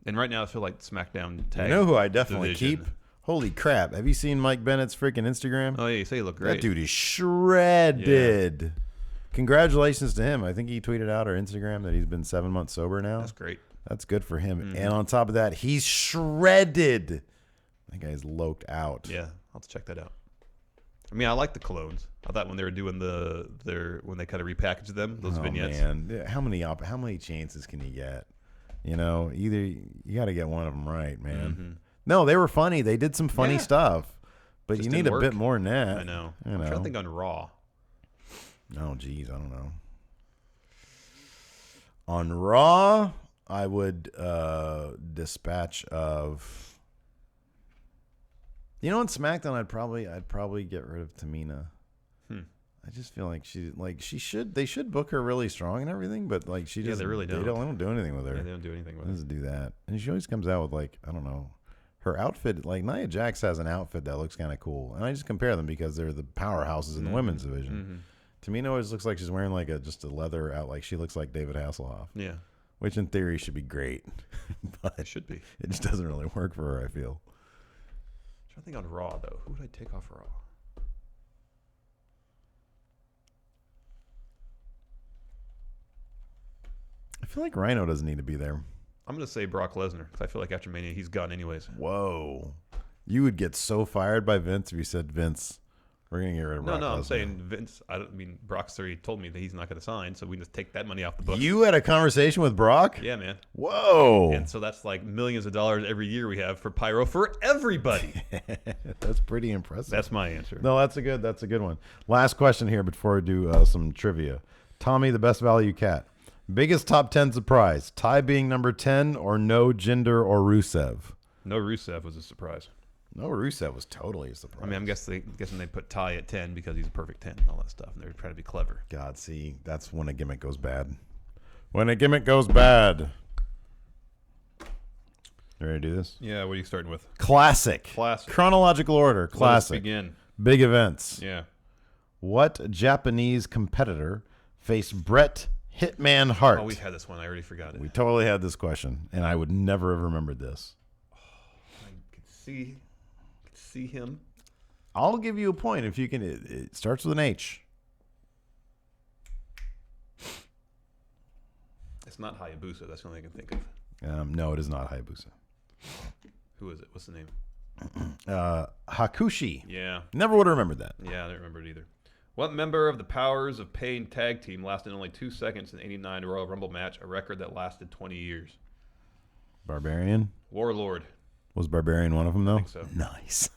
And right now, I feel like SmackDown tag. You know who I definitely division. keep? Holy crap! Have you seen Mike Bennett's freaking Instagram? Oh yeah, you say he looked great. That dude is shredded. Yeah. Congratulations to him. I think he tweeted out our Instagram that he's been 7 months sober now. That's great. That's good for him. And on top of that, he's shredded. That guy's loked out. Yeah, I'll have to check that out. I mean, I like the Clones. I thought when they were doing when they kind of repackaged them, those vignettes. Man, how many chances can you get? Either you got to get one of them right, man. No, they were funny. They did some funny stuff, but just you need a bit more than that. I know. I'm trying to think on Raw. Oh, geez, I don't know. On Raw, I would dispatch of. On SmackDown, I'd probably get rid of Tamina. I just feel like they should book her really strong and everything, but she just they really don't. They don't do anything with her. Yeah, they don't do anything with her. Doesn't do that, and she always comes out with I don't know, her outfit. Nia Jax has an outfit that looks kind of cool, and I just compare them because they're the powerhouses in the women's division. Tamina always looks like she's wearing just a leather out, she looks like David Hasselhoff. Yeah, which in theory should be great, but it should be. It just doesn't really work for her, I feel. I think on Raw, though. Who would I take off Raw? I feel like Rhino doesn't need to be there. I'm going to say Brock Lesnar because I feel like after Mania, he's gone anyways. Whoa. You would get so fired by Vince if you said, Vince, we're going to get rid of Brock Lesnar. No, I'm saying Vince. Brock's already told me that he's not going to sign, so we can just take that money off the books. You had a conversation with Brock? Yeah, man. Whoa. And so that's millions of dollars every year we have for Pyro for everybody. That's pretty impressive. That's my answer. No, that's a good one. Last question here before we do some trivia. Tommy, the best value cat. Biggest top 10 surprise. Ty being number 10 or no Jinder or Rusev? No Rusev was a surprise. No, Rusev was totally a surprise. I mean, I'm guessing they put Ty at 10 because he's a perfect 10 and all that stuff, and they're trying to be clever. God, see, that's when a gimmick goes bad. When a gimmick goes bad. You ready to do this? Yeah, what are you starting with? Classic. Chronological order. Classic. Let us begin. Big events. Yeah. What Japanese competitor faced Bret Hitman Hart. Oh, we've had this one. I already forgot it. We totally had this question, and I would never have remembered this. I could see him. I'll give you a point if you can. It starts with an H. It's not Hayabusa. That's the only thing I can think of. No, it is not Hayabusa. Who is it? What's the name? Hakushi. Yeah. Never would have remembered that. Yeah, I don't remember it either. What member of the Powers of Pain tag team lasted only 2 seconds in the '89 Royal Rumble match, a record that lasted 20 years? Barbarian. Warlord. Was Barbarian one of them, though? I think so. Nice.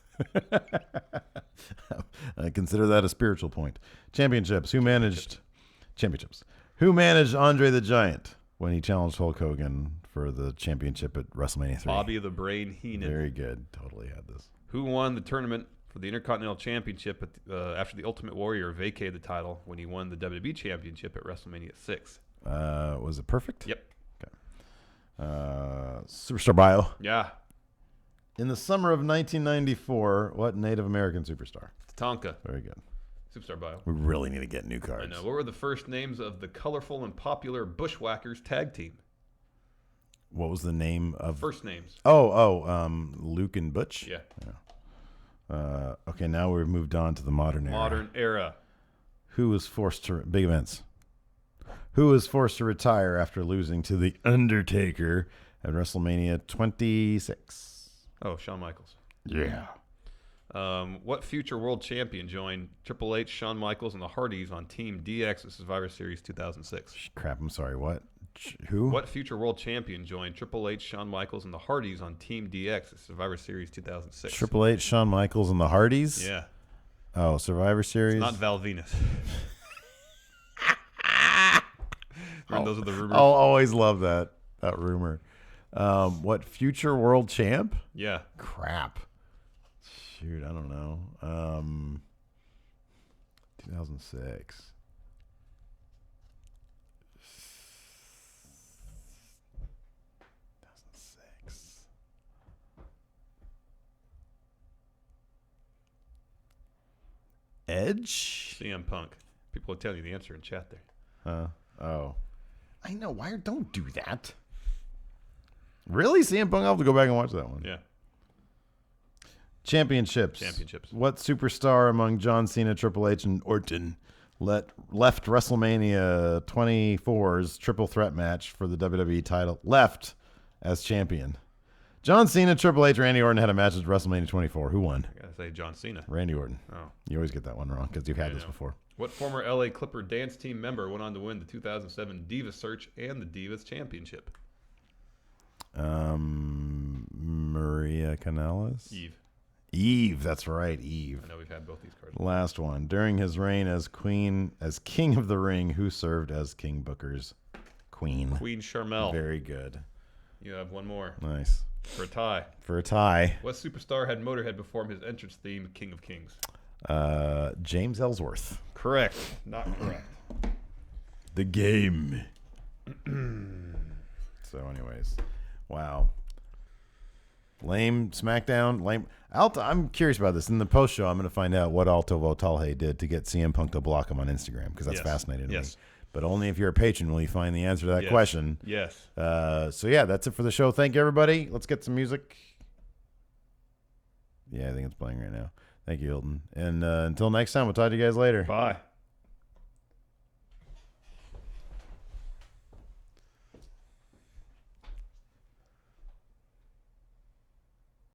I consider that a spiritual point. Championships. Who managed Andre the Giant when he challenged Hulk Hogan for the championship at WrestleMania 3? Bobby the Brain Heenan. Very good. Totally had this. Who won the tournament for the Intercontinental Championship after the Ultimate Warrior vacated the title when he won the WWE Championship at WrestleMania 6? Was it Perfect? Yep. Okay. Superstar bio. Yeah. In the summer of 1994, what Native American superstar? Tatanka. Very good. Superstar bio. We really need to get new cards. I know. What were the first names of the colorful and popular Bushwhackers tag team? What was the name of... First names. Luke and Butch? Yeah. Okay, now we've moved on to the modern era. Modern era. Who was forced to... Big events. Who was forced to retire after losing to The Undertaker at WrestleMania 26? Oh, Shawn Michaels. Yeah. What future world champion joined Triple H, Shawn Michaels, and the Hardys on Team DX at Survivor Series 2006? Crap, I'm sorry, what? Who? What future world champion joined Triple H, Shawn Michaels, and the Hardys on Team DX at Survivor Series 2006? Triple H, Shawn Michaels, and the Hardys? Yeah. Oh, Survivor Series? It's not Val Venus. Those are the rumors. I'll always love that rumor. What future world champ? Yeah. Crap. Shoot, I don't know. 2006. Edge? CM Punk. People will tell you the answer in chat there. Oh. I know. Why? Don't do that. Really? CM Punk? I'll have to go back and watch that one. Yeah. Championships. What superstar among John Cena, Triple H, and Orton left WrestleMania 24's triple threat match for the WWE title? Left as champion. John Cena, Triple H, Randy Orton had a match at WrestleMania 24. Who won? I gotta say John Cena. Randy Orton. Oh. You always get that one wrong because you've had this before. What former LA Clipper dance team member went on to win the 2007 Divas Search and the Divas Championship? Maria Kanellis? Eve, that's right, Eve. I know we've had both these cards. Last one. During his reign as King of the Ring, who served as King Booker's queen? Queen Sharmell. Very good. You have one more. Nice. For a tie. What superstar had Motorhead perform his entrance theme, King of Kings? James Ellsworth. Correct. Not correct. The game. So anyways, wow. Lame Smackdown. Lame. I'm curious about this. In the post show, I'm going to find out what Alto Votalhe did to get CM Punk to block him on Instagram because that's fascinating to me. But only if you're a patron will you find the answer to that question. Yes. So yeah, that's it for the show. Thank you, everybody. Let's get some music. Yeah, I think it's playing right now. Thank you, Hilton. And until next time, we'll talk to you guys later. Bye.